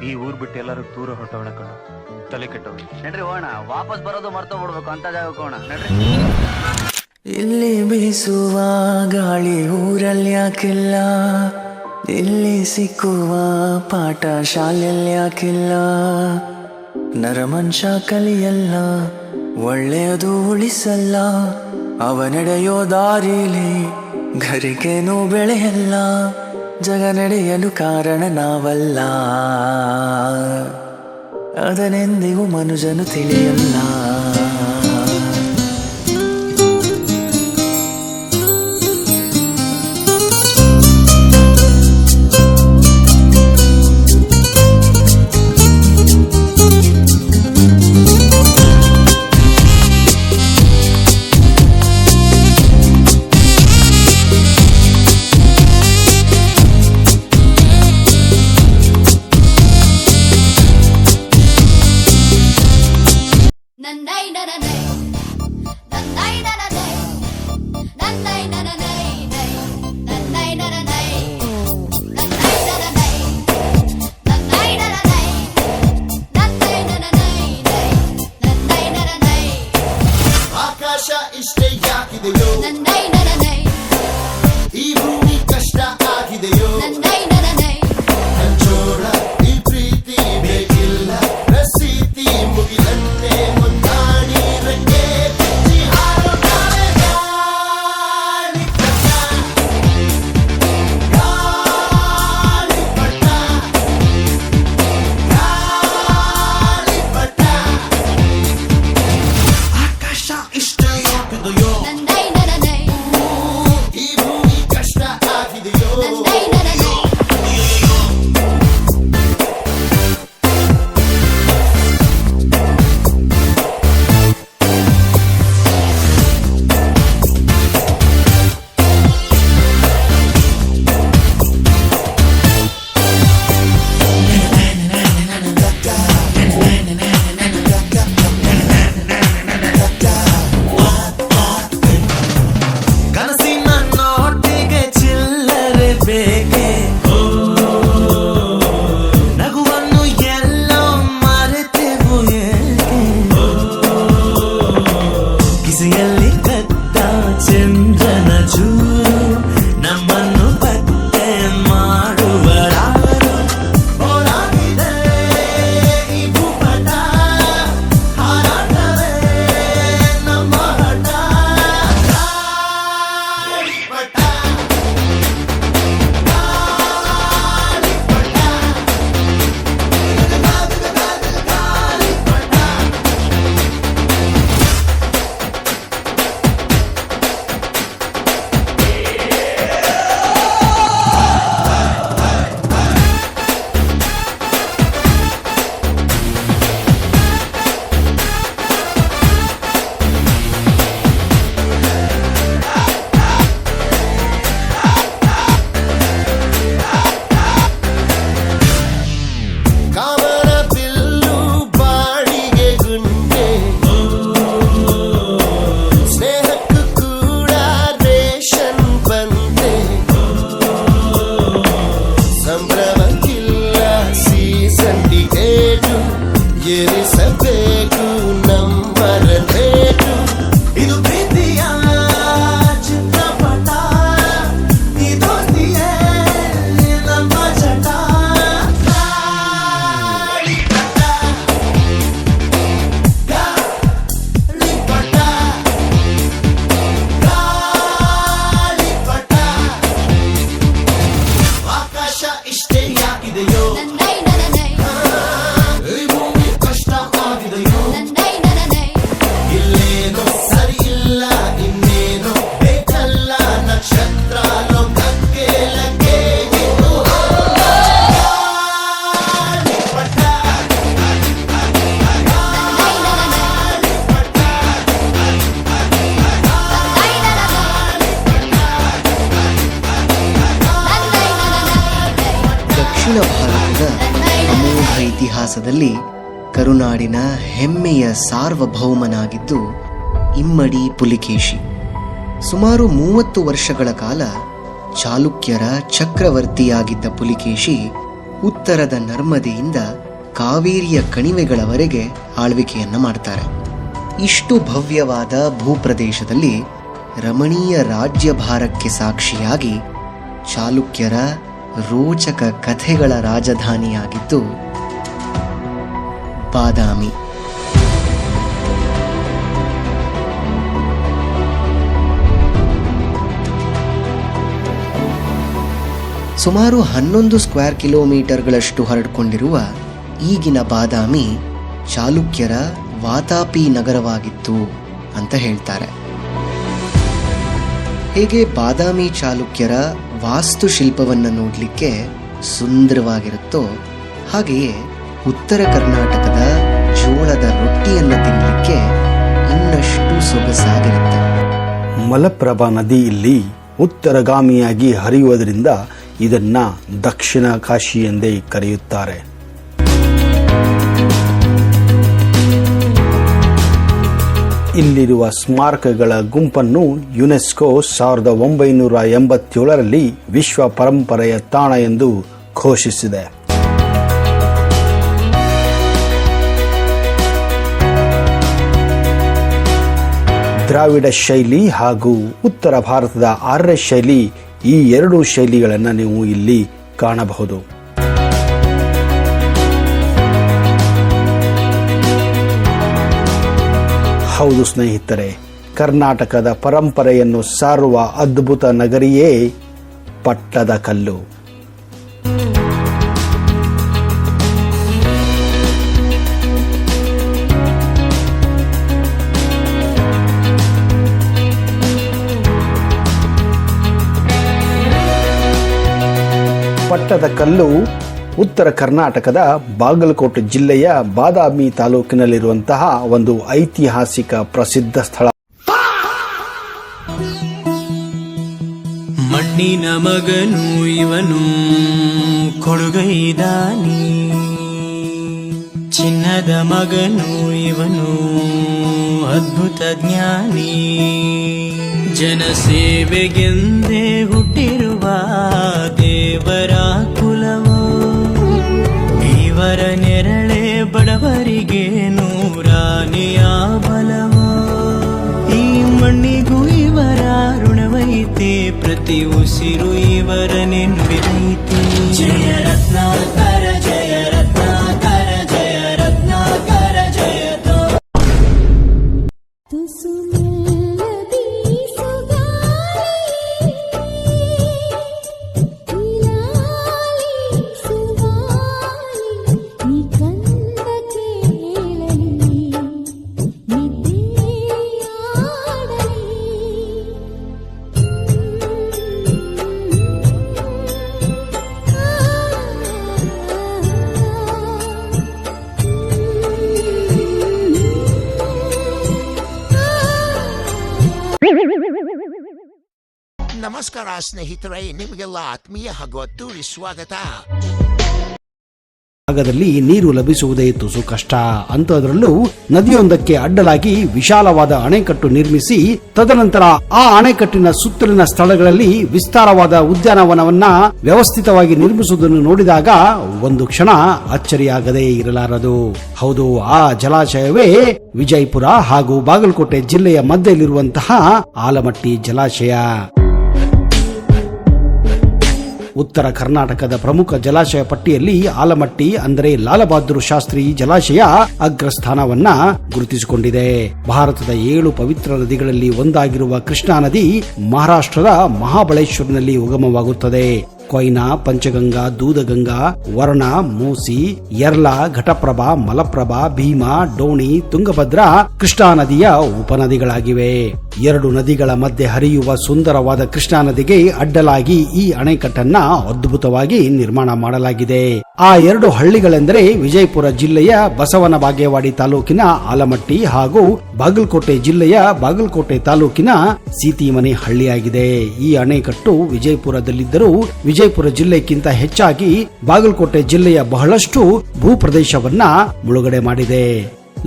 ಈ ಊರ್ ಬಿಟ್ಟು ಎಲ್ಲರೂ ದೂರ ಹೊರಟವಣ ಕಣ, ತಲೆ ಕೆಟ್ಟವ. ನಡ್ರಿ ಹೋಣ, ವಾಪಸ್ ಬರೋದು ಮರ್ತು ಬಿಡ್ಬೇಕು ಅಂತ ಜಾಗಕ್ಕೆ ಹೋಣ ನಡ್ರಿ. ಇಲ್ಲಿ ಬೀಸುವ ಗಾಳಿ ಊರಲ್ಲಿ ಯಾಕಿಲ್ಲ, ಇಲ್ಲಿ ಸಿಕ್ಕುವ ಪಾಠ ಶಾಲೆಯಲ್ಲಿ ಯಾಕಿಲ್ಲ. ನರಮನುಷ್ಯ ಕಲಿಯಲ್ಲ, ಒಳ್ಳೆಯದು ಉಳಿಸಲ್ಲ, ಅವ ನಡೆಯೋ ದಾರಿಲಿ ಘರಿಕೇನೂ ಬೆಳೆಯಲ್ಲ. ಜಗ ನಡೆಯಲು ಕಾರಣ ನಾವಲ್ಲ, ಅದನೆಂದಿಗೂ ಮನುಜನು ತಿಳಿಯಲ್ಲ. ಇಷ್ಟೇ ಯಾಕಿದೆಯೋ ಈ ಭೂಮಿ ಕಷ್ಟ ಆಗಿದೆಯೋ ಹಂಚೋಣ ಈ ಪ್ರೀತಿ ಬೇಕಿಲ್ಲ ರಸೀತಿ ಮುಗಿಲನ್ನೇ ಮುಂದಾಡಿ ರಂಗೆ ಬಿಚ್ಚಿ ಹಾರುತ್ತಾವೆ ಗಾಳಿಪಟ ಆಕಾಶ ಇಷ್ಟೇ ಯಾಕಿದೆಯೋ ಈ ಭೂಮಿ ಕಷ್ಟ ಆಗಿದೆಯೋ ಕನಸಿನ ನೋಟಿಗೆ ಚಿಲ್ಲರೆ ಬೇಕೆ, ನಗುವನ್ನು ಎಲ್ಲೋ ಮರೆತೆವು ಏಕೆ, ಕಿಸೆಯಲ್ಲಿ ಕತ್ತ ಚಂದ್ರನ ಚೂರು ನಮ್ಮನ್ನು ಪತ್ತೆ ಮಾಡುವರಾರು. ಹೋರಾಗಿದೆ ಈ ಭೂಪಟ, ಹಾರಾಟವೇ ನಮ್ಮ ಹಠ. ಗಾಳಿಪಟ ಕಾಮನ ಬಿಲ್ಲು ಬಾಳಿಗೆ ಗುಂಡೆ, ಸ್ನೇಹಕ್ಕೂ ಕೂಡ ರೇಷನ್ ಬಂದೆ, ಸಂಭ್ರಮಕ್ಕಿಲ್ಲ ಸೀಸಂಡಿಗೇಟು, ಎರಿಸಬೇಕು ನಂಬರ ರೇಟು. ಇದು ಪ್ರೀತಿಯ ಚಿತ್ರಪಟ, ಇದೊಂದಿಯೇ ನಮ್ಮ ಚಟ. ಗಾಳಿಪಟ ಗಾಳಿಪಟ ಗಾಳಿಪಟ ಆಕಾಶ ಇಷ್ಟೇ ಯಾಕಿದೆಯೋ ಈ ಭೂಮಿ ಕಷ್ಟ ಆಗಿದೆಯೋ ಇಲ್ಲೇನೋ ಸರಿ ಇಲ್ಲ ಇನ್ನೇನೋ ಬೇಕಲ್ಲ ನಕ್ಷತ್ರ ಲೋಕಕ್ಕೆ ಲಗ್ಗೆ ಇದ್ದು ಗಾಳಿಪಟ ದಕ್ಷಿಣ ಭಾರತದ ಅಮೋಘ ಇತಿಹಾಸದಲ್ಲಿ ಕರುನಾಡಿನ ಹೆಮ್ಮೆಯ ಸಾರ್ವಭೌಮನಾಗಿದ್ದು ಇಮ್ಮಡಿ ಪುಲಿಕೇಶಿ. ಸುಮಾರು 30 ವರ್ಷಗಳ ಕಾಲ ಚಾಲುಕ್ಯರ ಚಕ್ರವರ್ತಿಯಾಗಿದ್ದ ಪುಲಿಕೇಶಿ ಉತ್ತರದ ನರ್ಮದೆಯಿಂದ ಕಾವೇರಿಯ ಕಣಿವೆಗಳವರೆಗೆ ಆಳ್ವಿಕೆಯನ್ನ ಮಾಡ್ತಾರೆ. ಇಷ್ಟು ಭವ್ಯವಾದ ಭೂಪ್ರದೇಶದಲ್ಲಿ ರಮಣೀಯ ರಾಜ್ಯಭಾರಕ್ಕೆ ಸಾಕ್ಷಿಯಾಗಿ ಚಾಲುಕ್ಯರ ರೋಚಕ ಕಥೆಗಳ ರಾಜಧಾನಿಯಾಗಿದ್ದು ಬಾದಾಮಿ. ಸುಮಾರು 11 ಸ್ಕ್ವೇರ್ ಕಿಲೋಮೀಟರ್ಗಳಷ್ಟು ಹರಡಿಕೊಂಡಿರುವ ಈಗಿನ ಬಾದಾಮಿ ಚಾಲುಕ್ಯರ ವಾತಾಪಿ ನಗರವಾಗಿತ್ತು ಅಂತ ಹೇಳ್ತಾರೆ. ಹೇಗೆ ಬಾದಾಮಿ ಚಾಲುಕ್ಯರ ವಾಸ್ತುಶಿಲ್ಪವನ್ನು ನೋಡಲಿಕ್ಕೆ ಸುಂದರವಾಗಿರುತ್ತೋ ಹಾಗೆಯೇ ಉತ್ತರ ಕರ್ನಾಟಕದ ಜೋಳದ ರೊಟ್ಟಿಯನ್ನು ತಿನ್ನಲಿಕ್ಕೆ ಇನ್ನಷ್ಟು ಸೊಗಸಾಗಿರುತ್ತೆ. ಮಲಪ್ರಭಾ ನದಿ ಇಲ್ಲಿ ಉತ್ತರಗಾಮಿಯಾಗಿ ಹರಿಯುವುದರಿಂದ ಇದನ್ನ ದಕ್ಷಿಣ ಕಾಶಿ ಎಂದೇ ಕರೆಯುತ್ತಾರೆ. ಇಲ್ಲಿರುವ ಸ್ಮಾರಕಗಳ ಗುಂಪನ್ನು ಯುನೆಸ್ಕೋ 1987ರಲ್ಲಿ ವಿಶ್ವ ಪರಂಪರೆಯ ತಾಣ ಎಂದು ಘೋಷಿಸಿದೆ. ದ್ರಾವಿಡ ಶೈಲಿ ಹಾಗೂ ಉತ್ತರ ಭಾರತದ ಆರ್ಯ ಶೈಲಿ, ಈ ಎರಡು ಶೈಲಿಗಳನ್ನು ನೀವು ಇಲ್ಲಿ ಕಾಣಬಹುದು. ಹೌದು ಸ್ನೇಹಿತರೆ, ಕರ್ನಾಟಕದ ಪರಂಪರೆಯನ್ನು ಸಾರುವ ಅದ್ಭುತ ನಗರಿಯೇ ಪಟ್ಟದಕಲ್ಲು. ಪಟ್ಟದಕಲ್ಲು ಉತ್ತರ ಕರ್ನಾಟಕದ ಬಾಗಲಕೋಟೆ ಜಿಲ್ಲೆಯ ಬಾದಾಮಿ ತಾಲೂಕಿನಲ್ಲಿರುವಂತಹ ಒಂದು ಐತಿಹಾಸಿಕ ಪ್ರಸಿದ್ಧ ಸ್ಥಳ. ಮಣ್ಣಿನ ಮಗನು ಇವನು ಕೊಡುಗೈದಾನಿ, ಚಿನ್ನದ ಮಗನು ಇವನು ಅದ್ಭುತ ಜ್ಞಾನಿ, ಜನಸೇವೆಗೆಂದೇ ಹುಟ್ಟಿರುವ ದೇವರ ಕುಲವೋ, ಇವರ ನೆರಳೆ ಬಡವರಿಗೆ ನೂರಾನೆಯ ಬಲವೋ, ಈ ಮಣ್ಣಿಗೂ ಇವರ ಋಣವೈತೆ, ಪ್ರತಿ ಉಸಿರು ಇವರ ನೆನಪಿನೈತೆ. ಜಯ ರತ್ನಾಕರ ಜಯ ರತ್ನಾಕರ ಜಯ ರತ್ನಾಕರ ಜಯತೋ. ನಮಸ್ಕಾರ ಸ್ನೇಹಿತರೆ, ನಿಮಗೆಲ್ಲ ಆತ್ಮೀಯ ಹಾಗೂ ಅದ್ದೂರಿ ಸ್ವಾಗತ. ಭಾಗದಲ್ಲಿ ನೀರು ಲಭಿಸುವುದೇ ತುಸು ಕಷ್ಟ. ಅಂತಹದರಲ್ಲೂ ನದಿಯೊಂದಕ್ಕೆ ಅಡ್ಡಲಾಗಿ ವಿಶಾಲವಾದ ಅಣೆಕಟ್ಟು ನಿರ್ಮಿಸಿ ತದನಂತರ ಆ ಅಣೆಕಟ್ಟಿನ ಸುತ್ತಲಿನ ಸ್ಥಳಗಳಲ್ಲಿ ವಿಸ್ತಾರವಾದ ಉದ್ಯಾನವನವನ್ನ ವ್ಯವಸ್ಥಿತವಾಗಿ ನಿರ್ಮಿಸುವುದನ್ನು ನೋಡಿದಾಗ ಒಂದು ಕ್ಷಣ ಅಚ್ಚರಿಯಾಗದೇ ಇರಲಾರದು. ಹೌದು, ಆ ಜಲಾಶಯವೇ ವಿಜಯಪುರ ಹಾಗೂ ಬಾಗಲಕೋಟೆ ಜಿಲ್ಲೆಯ ಮಧ್ಯದಲ್ಲಿರುವಂತಹ ಆಲಮಟ್ಟಿ ಜಲಾಶಯ. ಉತ್ತರ ಕರ್ನಾಟಕದ ಪ್ರಮುಖ ಜಲಾಶಯ ಪಟ್ಟಿಯಲ್ಲಿ ಆಲಮಟ್ಟಿ ಅಂದರೆ ಲಾಲ್ ಬಹದ್ದೂರ್ ಶಾಸ್ತ್ರಿ ಜಲಾಶಯ ಅಗ್ರಸ್ಥಾನವನ್ನ ಗುರುತಿಸಿಕೊಂಡಿದೆ. ಭಾರತದ 7 ಪವಿತ್ರ ನದಿಗಳಲ್ಲಿ ಒಂದಾಗಿರುವ ಕೃಷ್ಣಾ ನದಿ ಮಹಾರಾಷ್ಟ್ರದ ಮಹಾಬಳೇಶ್ವರನಲ್ಲಿ ಉಗಮವಾಗುತ್ತದೆ. ಕೊಯ್ನಾ, ಪಂಚಗಂಗಾ, ದೂದಗಂಗಾ, ವರ್ಣ, ಮೂಸಿ, ಯರ್ಲಾ, ಘಟಪ್ರಭಾ, ಮಲಪ್ರಭಾ, ಭೀಮಾ, ಡೋಣಿ, ತುಂಗಭದ್ರಾ ಕೃಷ್ಣಾ ನದಿಯ ಉಪನದಿಗಳಾಗಿವೆ. 2 ನದಿಗಳ ಮಧ್ಯೆ ಹರಿಯುವ ಸುಂದರವಾದ ಕೃಷ್ಣಾ ನದಿಗೆ ಅಡ್ಡಲಾಗಿ ಈ ಅಣೆಕಟ್ಟನ್ನ ಅದ್ಭುತವಾಗಿ ನಿರ್ಮಾಣ ಮಾಡಲಾಗಿದೆ. ಆ 2 ಹಳ್ಳಿಗಳೆಂದರೆ ವಿಜಯಪುರ ಜಿಲ್ಲೆಯ ಬಸವನ ಬಾಗೇವಾಡಿ ತಾಲೂಕಿನ ಆಲಮಟ್ಟಿ ಹಾಗೂ ಬಾಗಲಕೋಟೆ ಜಿಲ್ಲೆಯ ಬಾಗಲಕೋಟೆ ತಾಲೂಕಿನ ಸೀತಿಮನೆ ಹಳ್ಳಿಯಾಗಿದೆ. ಈ ಅಣೆಕಟ್ಟು ವಿಜಯಪುರದಲ್ಲಿದ್ದರೂ ವಿಜಯಪುರ ಜಿಲ್ಲೆಗಿಂತ ಹೆಚ್ಚಾಗಿ ಬಾಗಲಕೋಟೆ ಜಿಲ್ಲೆಯ ಬಹಳಷ್ಟು ಭೂಪ್ರದೇಶವನ್ನ ಮುಳುಗಡೆ ಮಾಡಿದೆ.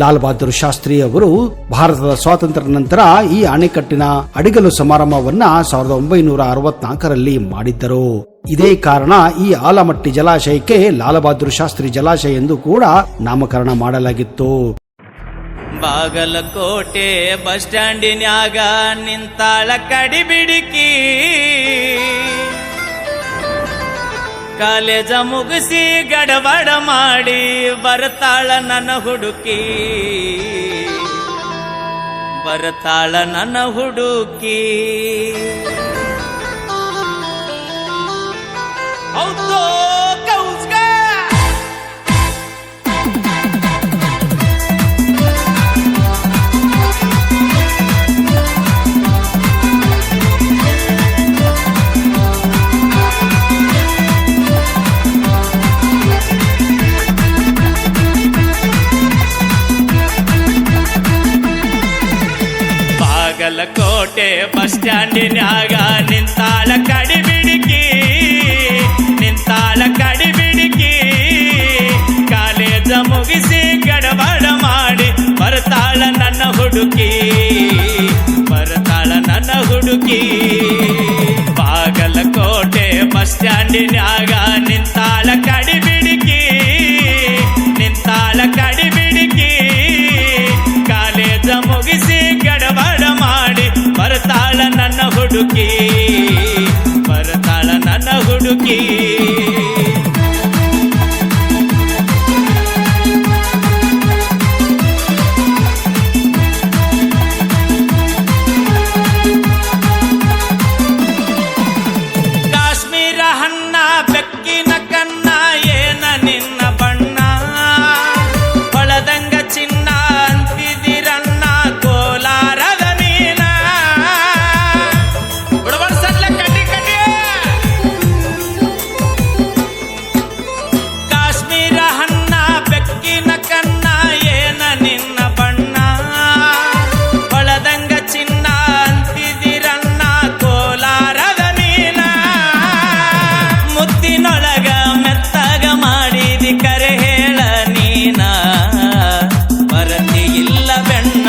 ಲಾಲ್ ಬಹದ್ದೂರ್ ಶಾಸ್ತ್ರಿ ಅವರು ಭಾರತದ ಸ್ವಾತಂತ್ರ್ಯ ನಂತರ ಈ ಅಣೆಕಟ್ಟಿನ ಅಡಿಗಲು ಸಮಾರಂಭವನ್ನ 1964ರಲ್ಲಿ ಮಾಡಿದ್ದರು. ಇದೇ ಕಾರಣ ಈ ಆಲಮಟ್ಟಿ ಜಲಾಶಯಕ್ಕೆ ಲಾಲ್ ಬಹದ್ದೂರ್ ಶಾಸ್ತ್ರಿ ಜಲಾಶಯ ಎಂದು ಕೂಡ ನಾಮಕರಣ ಮಾಡಲಾಗಿತ್ತು. ಬಾಗಲಕೋಟೆ ಬಸ್ ಸ್ಟ್ಯಾಂಡಿನ್ಯಾಗ ನಿಂತಾಳ ಕಡಿಬಿಡಿಕಿ, ಕಾಲೇಜ ಮುಗಿಸಿ ಗಡಬಡ ಮಾಡಿ ಬರ್ತಾಳ ನನ್ನ ಹುಡುಕಿ, ಬರ್ತಾಳ ನನ್ನ ಹುಡುಕಿ. ಹೌದು ಕೌಸ್ಗ ಬಾಗಲಕೋಟೆ ಬಸ್ ಸ್ಟ್ಯಾಂಡಿನ್ಯಾಗ ನಿಂತಾಳ ಕಡಿಬಿಡಿಕಿ, ನಿಂತಾಳ ಕಡಿಬಿಡಿಕಿ, ಕಾಲೇಜ ಮುಗಿಸಿ ಗಡಬಡ ಮಾಡಿ ಬರ್ತಾಳ ನನ್ನ ಹುಡುಕಿ, ಬರ್ತಾಳ ನನ್ನ ಹುಡುಕಿ. ಬಾಗಲಕೋಟೆ ಬಸ್ ಸ್ಟ್ಯಾಂಡಿನ್ಯಾಗ ನಿಂತಾಳ ಕಡಿಬಿಡಿಕಿ, ನಿಂತಾಳ ಕಡಿಬಿಡಿಕಿ, ಕಾಲೇಜ ಮುಗಿಸಿ ಗಡಬಡ ಮಾಡಿ ಬರ್ತಾಳ ನನ್ನ ಹುಡುಕಿ, ಬರ್ತಾಳ ನನ್ನ ಹುಡುಕಿ. ಕಾಶ್ಮೀರ ಹಣ್ಣ ಬೆಕ್ಕಿನ ಕನ್ನ ಏನ ನಿನ್ನ ಬಣ್ಣ, ಹೊಳದಂಗ ಚಿನ್ನ ಅಂತಿದಿರನ್ನ ಕೋಲಾರದ ಮೀನ. ಬಡಬಡ್ಸಲ್ಲ ಕಟ್ಟಿ ಕಟ್ಟಿ. ಕಾಶ್ಮೀರ ಹಣ್ಣ ಬೆಕ್ಕಿನ ಕನ್ನ ಏನ ನಿನ್ನ ಬಣ್ಣ, ಹೊಳದಂಗ ಚಿನ್ನ ಅಂತಿದಿರನ್ನ ಕೋಲಾರದ ಮೀನ. ಮುತ್ತಿನೊಳಗ ಮೆತ್ತಗ ಮಾಡಿದಿ ಕರೆ ಹೇಳ ನೀನ, ಬರತಿ ಇಲ್ಲ ಬೆಣ್ಣ.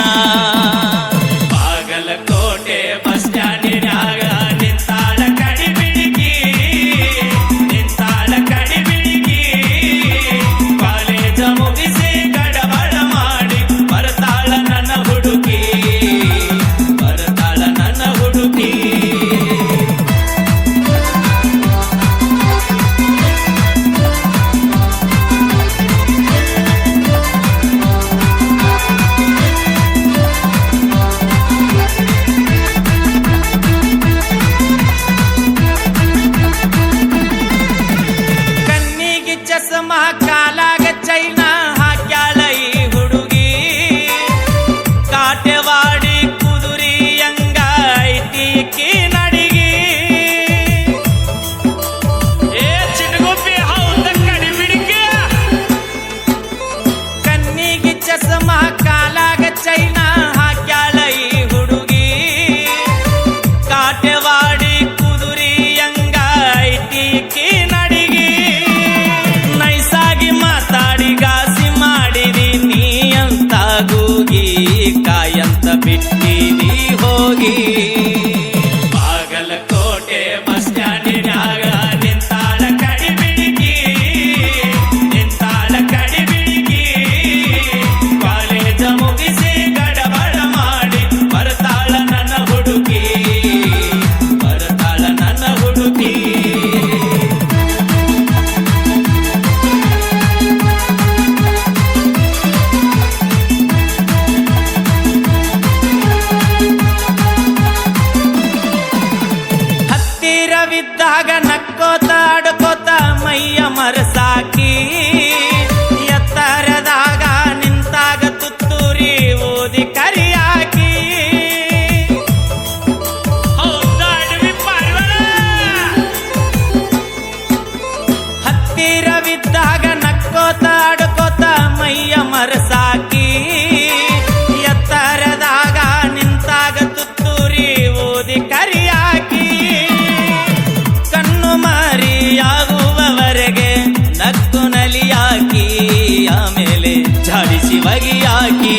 ಬಾಗಲಕೋಟೆ ಬಸ್ ಸ್ಟ್ಯಾಂಡಿನ್ಯಾಗ ನಿಂತಾಳ ಕಡಿಬಿಡಿಕಿ, ನಿಂತಾಳ ಕಡಿಬಿಡಿಕಿ, ಕಾಲೇಜ ಮುಗಿಸಿ ಗಡಬಡ ಮಾಡಿ ಬರ್ತಾಳ ನನ್ನ ಹುಡುಕಿ, ಬರ್ತಾಳ ನನ್ನ ಹುಡುಕಿ. ಕಣ್ಣಿಗೆ ಚಸ್ಮ ಕಾಲಾಗ ಚೈನ ಹಾಕ್ಯಾಳ ಈ ಹುಡುಗಿ, ಕಾಟೆವಾಡಿ ಕುದುರಿಯಂಗ ಐತಿಕಿ ನಡಿಗಿ. ಏ ಚಿಟಗುಪ್ಪಿ ಹೌದ ಕಡಿಬಿಡಿಕೆ. ಕಣ್ಣಿಗೆ ಚಸ್ಮ ಕಾಲಾಗ ಚೈನ ಹಾಕ್ಯಾಳ ಈ ಹುಡುಗಿ, ಕಾಟೆವಾಡಿ ಕುದುರಿಯಂಗ ಐತಿಕಿ ನಡಿಗಿ. ನೈಸಾಗಿ ಮಾತಾಡಿ ಗಾಸಿ ಮಾಡಿದಿ ನೀ ಅಂತ ಗೂಗಿ, ಕಾಯಂತ ಬಿಟ್ಟಿದಿ ಹೋಗಿ. ಬಾಗಲಕೋಟೆ ಬಸ್ ಸ್ಟ್ಯಾಂಡಿನ್ಯಾಗ ನಿಂತಾಳ ಕಡಿಬಿಡಿಕಿ, ನಿಂತಾಳ ಕಡಿಬಿಡಿಕಿ, ಕಾಲೇಜ ಮುಗಿಸಿ ಗಡಬಡ ಮಾಡಿ ಬರ್ತಾಳ ನನ್ನ ಹುಡುಕಿ, ಬರ್ತಾಳ ನನ್ನ ಹುಡುಕಿ. ಹತ್ತಿರವಿದ್ದಾಗ ನಕ್ಕೋತ ಆಡ್ಕೋತ ಮೈಯ ಮರಸಾಕಿ, ಎತ್ತರದಾಗ ನಿಂತಾಗ ತುತ್ತೂರಿ ಓದಿ ಕರಿಯಾಕಿ. ಹೌದಾ ಅಡವಿ ಪಾರ್ವಣ? ಹತ್ತಿರವಿದ್ದಾಗ ನಕ್ಕೋತ ಆಡ್ಕೋತ ಮೈಯ ಮರಸಾಕಿ, ಎತ್ತರದಾಗ ನಿಂತಾಗ ತುತ್ತೂರಿ ಓದಿ ಕರಿಯಾಕಿ. ಕಣ್ಣು ಮಾರಿಯಾಗುವವರೆಗೆ ನಕ್ಕು ನಲಿಯಾಕಿ, ಆಮೇಲೆ ಝಾಡಿಸಿ ಬಗಿಯಾಕಿ.